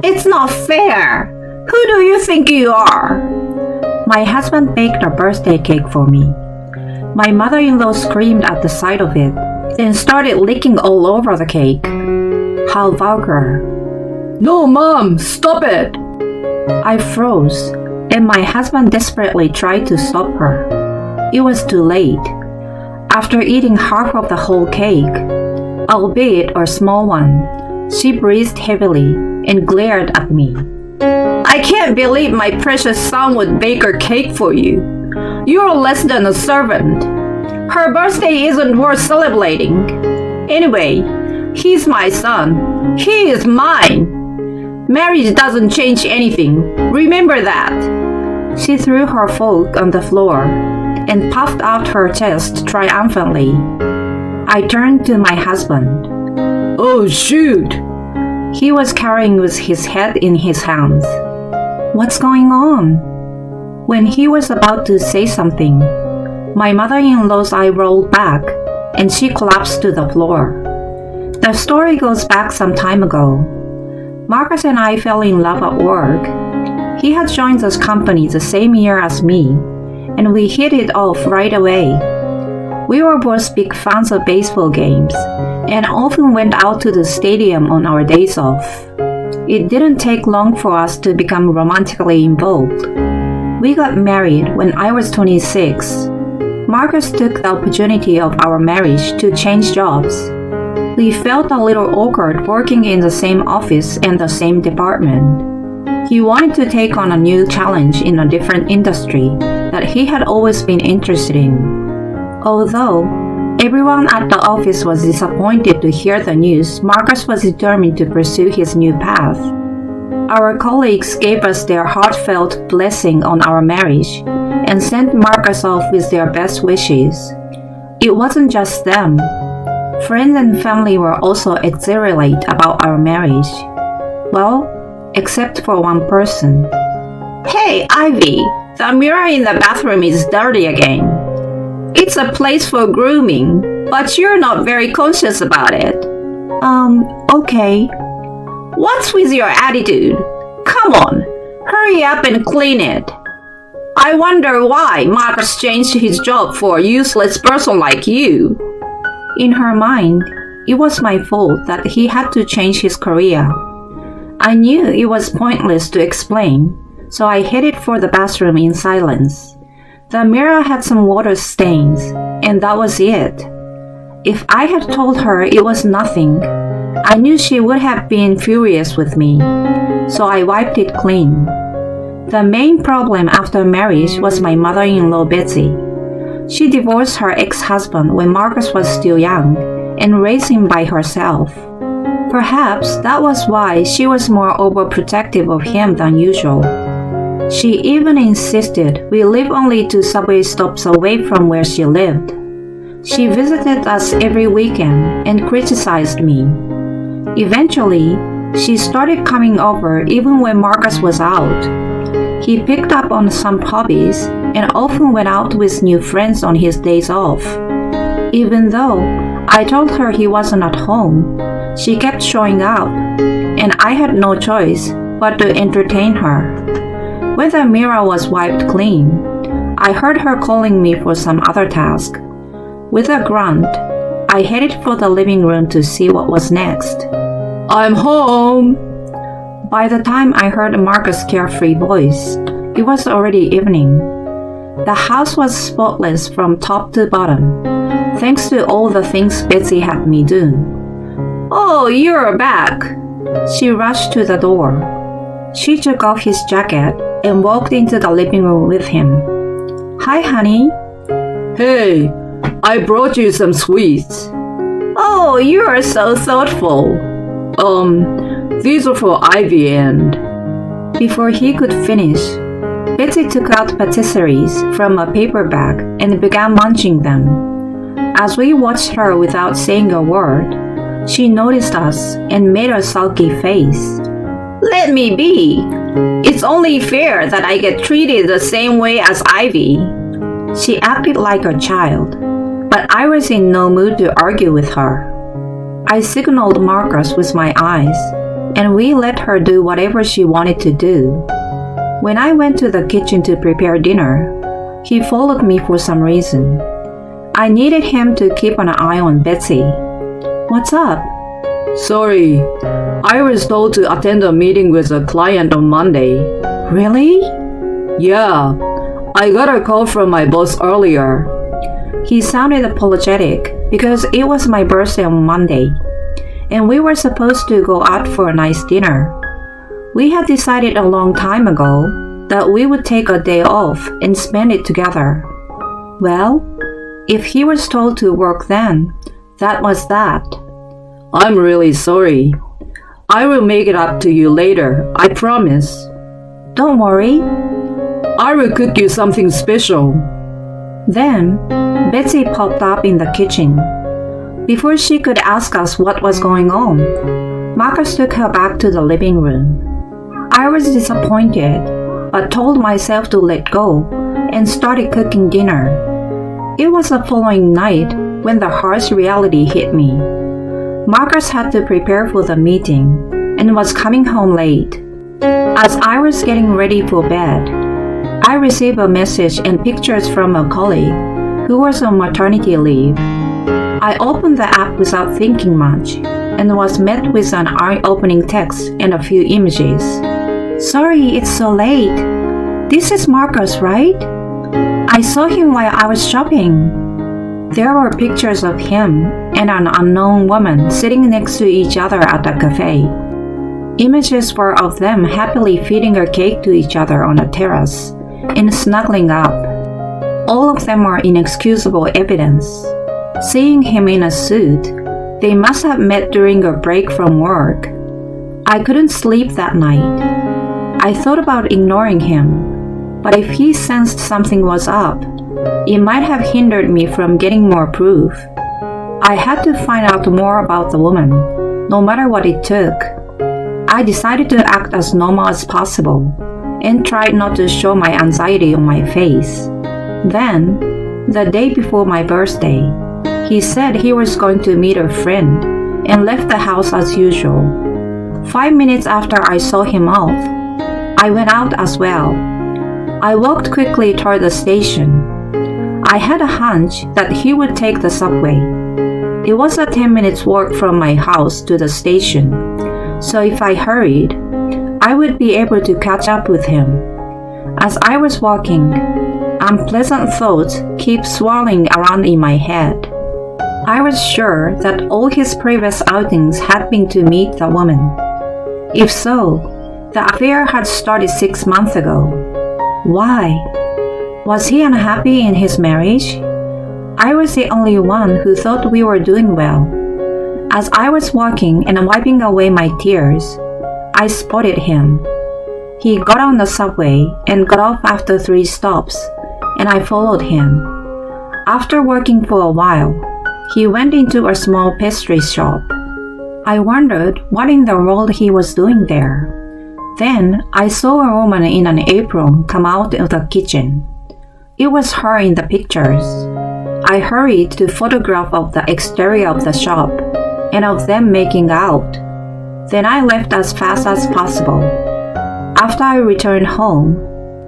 It's not fair. Who do you think you are? My husband baked a birthday cake for me. My mother-in-law screamed at the sight of it, then started licking all over the cake. How vulgar. No, Mom, stop it. I froze, and my husband desperately tried to stop her. It was too late. After eating half of the whole cake, albeit a small one, she breathed heavily and glared at me. I can't believe my precious son would bake a cake for you. You're less than a servant. Her birthday isn't worth celebrating. Anyway, he's my son. He is mine. Marriage doesn't change anything. Remember that. She threw her fork on the floor and puffed out her chest triumphantly. I turned to my husband. Oh, shoot. He was carrying with his head in his hands. What's going on? When he was about to say something, my mother-in-law's eye rolled back and she collapsed to the floor. The story goes back some time ago. Marcus and I fell in love at work. He had joined this company the same year as me, and we hit it off right away. We were both big fans of baseball games and often went out to the stadium on our days off. It didn't take long for us to become romantically involved. We got married when I was 26. Marcus took the opportunity of our marriage to change jobs. We felt a little awkward working in the same office and the same department. He wanted to take on a new challenge in a different industry that he had always been interested in. Although everyone at the office was disappointed to hear the news, Marcus was determined to pursue his new path. Our colleagues gave us their heartfelt blessing on our marriage and sent Marcus off with their best wishes. It wasn't just them. Friends and family were also exhilarate about our marriage. Well, except for one person. Hey, Ivy, the mirror in the bathroom is dirty again. It's a place for grooming, but you're not very conscious about it. Okay. What's with your attitude? Come on, hurry up and clean it. I wonder why Marcus changed his job for a useless person like you. In her mind, it was my fault that he had to change his career. I knew it was pointless to explain, so I headed for the bathroom in silence. The mirror had some water stains, and that was it. If I had told her it was nothing, I knew she would have been furious with me, so I wiped it clean. The main problem after marriage was my mother-in-law Betsy. She divorced her ex-husband when Marcus was still young and raised him by herself. Perhaps that was why she was more overprotective of him than usual. She even insisted we live only 2 subway stops away from where she lived. She visited us every weekend and criticized me. Eventually, she started coming over even when Marcus was out. He picked up on some hobbies and often went out with new friends on his days off. Even though I told her he wasn't at home, she kept showing up, and I had no choice but to entertain her. When the mirror was wiped clean, I heard her calling me for some other task. With a grunt, I headed for the living room to see what was next. I'm home. By the time I heard Marcus' carefree voice, it was already evening. The house was spotless from top to bottom, thanks to all the things Betsy had me do. Oh, you're back. She rushed to the door. She took off his jacket and walked into the living room with him. Hi, honey. Hey, I brought you some sweets. Oh, you are so thoughtful. These are for Ivy and... Before he could finish, Betsy took out patisseries from a paper bag and began munching them. As we watched her without saying a word, she noticed us and made a sulky face. Let me be. It's only fair that I get treated the same way as Ivy. She acted like a child, but I was in no mood to argue with her. I signaled Marcus with my eyes, and we let her do whatever she wanted to do. When I went to the kitchen to prepare dinner, he followed me for some reason. I needed him to keep an eye on Betsy. What's up? Sorry, I was told to attend a meeting with a client on Monday. Really? Yeah, I got a call from my boss earlier. He sounded apologetic because it was my birthday on Monday, and we were supposed to go out for a nice dinner. We had decided a long time ago that we would take a day off and spend it together. Well, if he was told to work then, that was that. I'm really sorry. I will make it up to you later, I promise. Don't worry. I will cook you something special. Then, Betsy popped up in the kitchen. Before she could ask us what was going on, Marcus took her back to the living room. I was disappointed, but told myself to let go and started cooking dinner. It was the following night when the harsh reality hit me. Marcus had to prepare for the meeting and was coming home late. As I was getting ready for bed, I received a message and pictures from a colleague who was on maternity leave. I opened the app without thinking much and was met with an eye-opening text and a few images. Sorry, it's so late. This is Marcus, right? I saw him while I was shopping. There were pictures of him and an unknown woman sitting next to each other at a cafe. Images were of them happily feeding a cake to each other on a terrace and snuggling up. All of them were inexcusable evidence. Seeing him in a suit, they must have met during a break from work. I couldn't sleep that night. I thought about ignoring him, but if he sensed something was up, it might have hindered me from getting more proof. I had to find out more about the woman, no matter what it took. I decided to act as normal as possible and tried not to show my anxiety on my face. Then, the day before my birthday, he said he was going to meet a friend and left the house as usual. 5 minutes after I saw him off, I went out as well. I walked quickly toward the station. I had a hunch that he would take the subway. It was a 10 minutes walk from my house to the station, so if I hurried, I would be able to catch up with him. As I was walking, unpleasant thoughts kept swirling around in my head. I was sure that all his previous outings had been to meet the woman. If so, the affair had started 6 months ago. Why? Was he unhappy in his marriage? I was the only one who thought we were doing well. As I was walking and wiping away my tears, I spotted him. He got on the subway and got off after 3 stops, and I followed him. After working for a while, he went into a small pastry shop. I wondered what in the world he was doing there. Then I saw a woman in an apron come out of the kitchen. It was her in the pictures. I hurried to photograph of the exterior of the shop and of them making out. Then I left as fast as possible. After I returned home,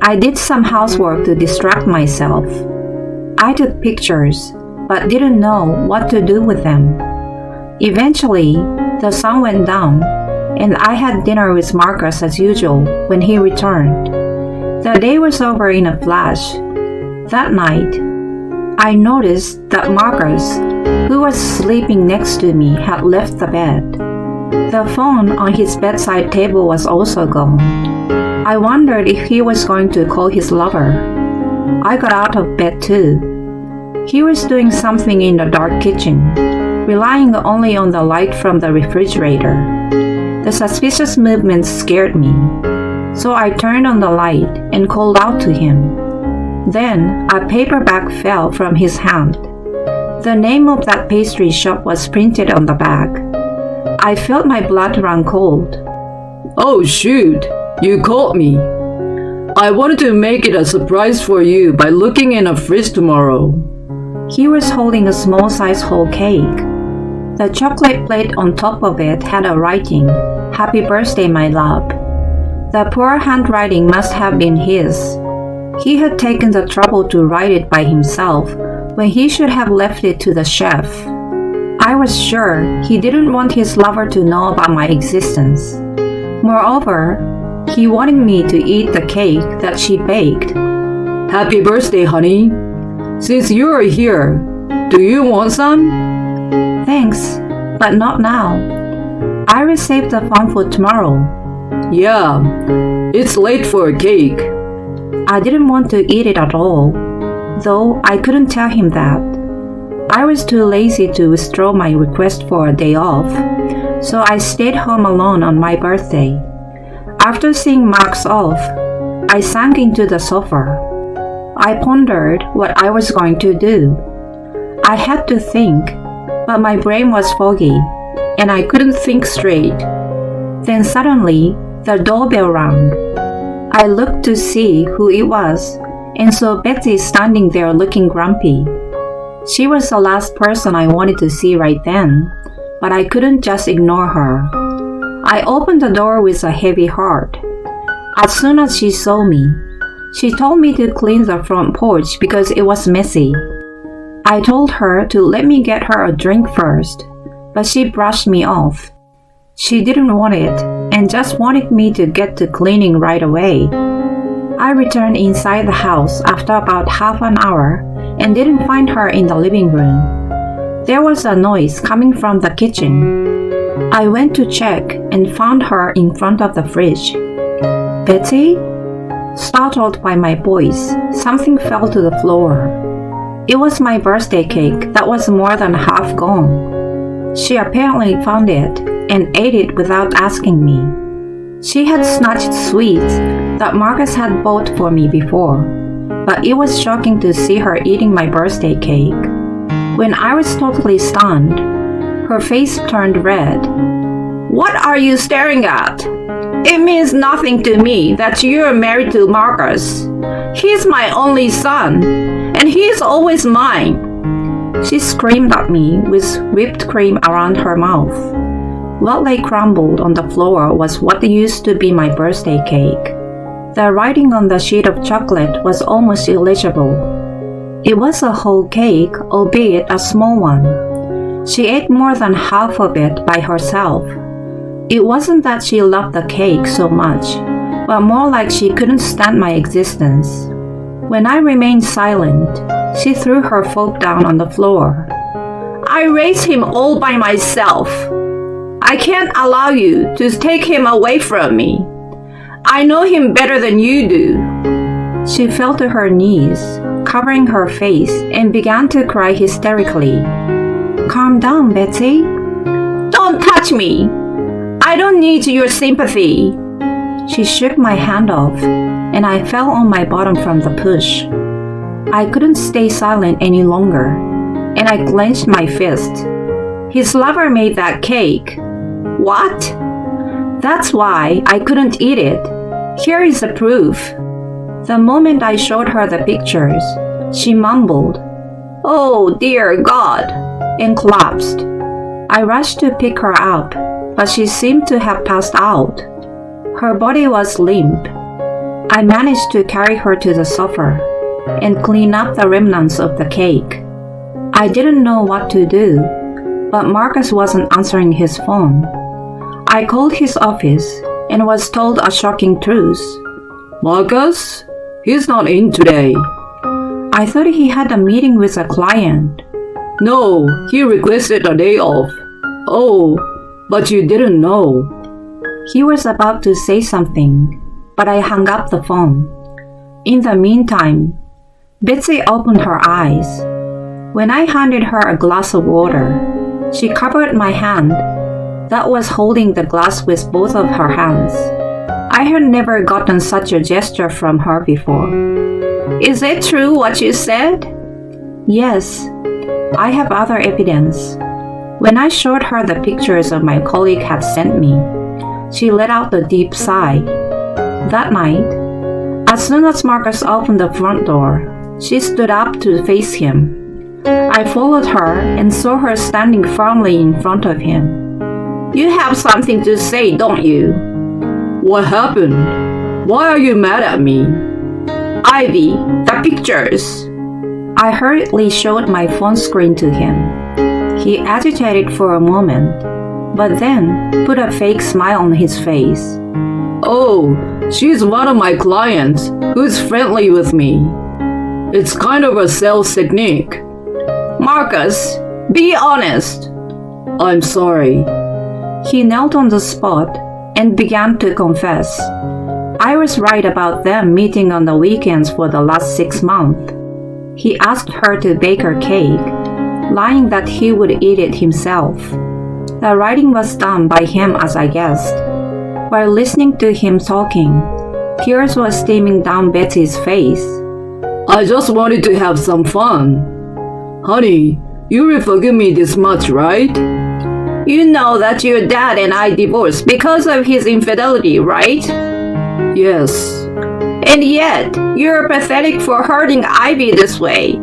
I did some housework to distract myself. I took pictures, but didn't know what to do with them. Eventually, the sun went down, and I had dinner with Marcus as usual when he returned. The day was over in a flash. That night, I noticed that Marcus, who was sleeping next to me, had left the bed. The phone on his bedside table was also gone. I wondered if he was going to call his lover. I got out of bed too. He was doing something in the dark kitchen, relying only on the light from the refrigerator. The suspicious movements scared me, so I turned on the light and called out to him. Then a paper bag fell from his hand. The name of that pastry shop was printed on the bag. I felt my blood run cold. Oh shoot, you caught me. I wanted to make it a surprise for you by looking in a fridge tomorrow. He was holding a small-sized whole cake. The chocolate plate on top of it had a writing, Happy birthday, my love. The poor handwriting must have been his. He had taken the trouble to write it by himself when he should have left it to the chef. I was sure he didn't want his lover to know about my existence. Moreover, he wanted me to eat the cake that she baked. Happy birthday, honey. Since you are here, do you want some? Thanks, but not now. I will save the fun for tomorrow. Yeah, it's late for a cake. I didn't want to eat it at all, though I couldn't tell him that. I was too lazy to withdraw my request for a day off, so I stayed home alone on my birthday. After seeing Max off, I sank into the sofa. I pondered what I was going to do. I had to think, but my brain was foggy, and I couldn't think straight. Then suddenly, the doorbell rang. I looked to see who it was, and saw Betsy standing there looking grumpy. She was the last person I wanted to see right then, but I couldn't just ignore her. I opened the door with a heavy heart. As soon as she saw me, she told me to clean the front porch because it was messy. I told her to let me get her a drink first, but she brushed me off. She didn't want it and just wanted me to get to cleaning right away. I returned inside the house after about half an hour and didn't find her in the living room. There was a noise coming from the kitchen. I went to check and found her in front of the fridge. Betsy? Startled by my voice, something fell to the floor. It was my birthday cake that was more than half gone. She apparently found it and ate it without asking me. She had snatched sweets that Marcus had bought for me before, but it was shocking to see her eating my birthday cake. When I was totally stunned, her face turned red. What are you staring at? It means nothing to me that you're married to Marcus. He's my only son, and he's always mine. She screamed at me with whipped cream around her mouth. What lay crumbled on the floor was what used to be my birthday cake. The writing on the sheet of chocolate was almost illegible. It was a whole cake, albeit a small one. She ate more than half of it by herself. It wasn't that she loved the cake so much, but more like she couldn't stand my existence. When I remained silent, she threw her fork down on the floor. I raised him all by myself. I can't allow you to take him away from me. I know him better than you do. She fell to her knees, covering her face, and began to cry hysterically. Calm down, Betsy. Don't touch me. I don't need your sympathy. She shook my hand off, and I fell on my bottom from the push. I couldn't stay silent any longer, and I clenched my fist. His lover made that cake. What? That's why I couldn't eat it. Here is the proof. The moment I showed her the pictures, she mumbled, "Oh, dear God," and collapsed. I rushed to pick her up, but she seemed to have passed out. Her body was limp. I managed to carry her to the sofa and clean up the remnants of the cake. I didn't know what to do, but Marcus wasn't answering his phone. I called his office and was told a shocking truth. Marcus? He's not in today. I thought he had a meeting with a client. No, he requested a day off. Oh, but you didn't know. He was about to say something, but I hung up the phone. In the meantime, Betsy opened her eyes. When I handed her a glass of water, she covered my hand that was holding the glass with both of her hands. I had never gotten such a gesture from her before. Is it true what you said? Yes, I have other evidence. When I showed her the pictures of my colleague had sent me, she let out a deep sigh. That night, as soon as Marcus opened the front door, she stood up to face him. I followed her and saw her standing firmly in front of him. You have something to say, don't you? What happened? Why are you mad at me? Ivy, the pictures. I hurriedly showed my phone screen to him. He agitated for a moment, but then put a fake smile on his face. Oh, she's one of my clients who's friendly with me. It's kind of a sales technique. Marcus, be honest. I'm sorry. He knelt on the spot and began to confess. I was right about them meeting on the weekends for the last 6 months. He asked her to bake her cake, lying that he would eat it himself. The writing was done by him as I guessed. While listening to him talking, tears were streaming down Betsy's face. I just wanted to have some fun. Honey, you will forgive me this much, right? You know that your dad and I divorced because of his infidelity, right? Yes. And yet, you're pathetic for hurting Ivy this way.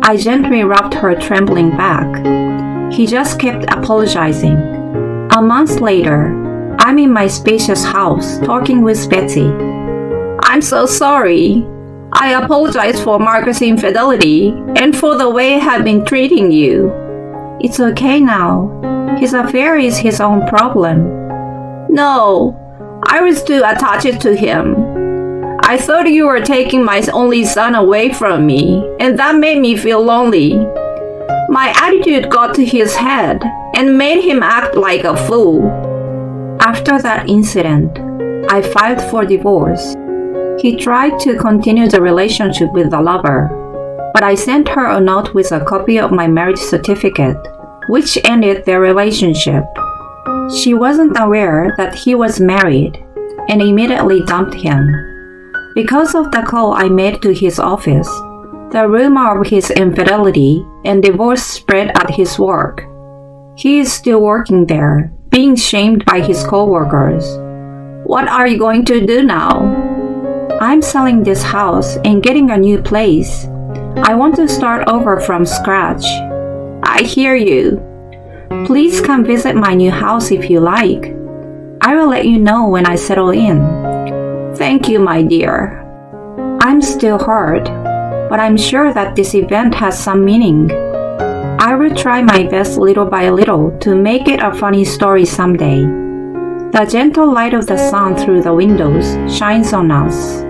I gently rubbed her trembling back. He just kept apologizing. A month later, I'm in my spacious house talking with Betsy. I'm so sorry. I apologize for Marcus' infidelity and for the way I've been treating you. It's okay now. His affair is his own problem. No, I was too attached to him. I thought you were taking my only son away from me, and that made me feel lonely. My attitude got to his head and made him act like a fool. After that incident, I filed for divorce. He tried to continue the relationship with the lover, but I sent her a note with a copy of my marriage certificate, which ended their relationship. She wasn't aware that he was married and immediately dumped him. Because of the call I made to his office, the rumor of his infidelity and divorce spread at his work. He is still working there, being shamed by his coworkers. What are you going to do now? I'm selling this house and getting a new place. I want to start over from scratch. I hear you. Please come visit my new house if you like. I will let you know when I settle in. Thank you, my dear. I'm still hurt, but I'm sure that this event has some meaning. I will try my best little by little to make it a funny story someday. The gentle light of the sun through the windows shines on us.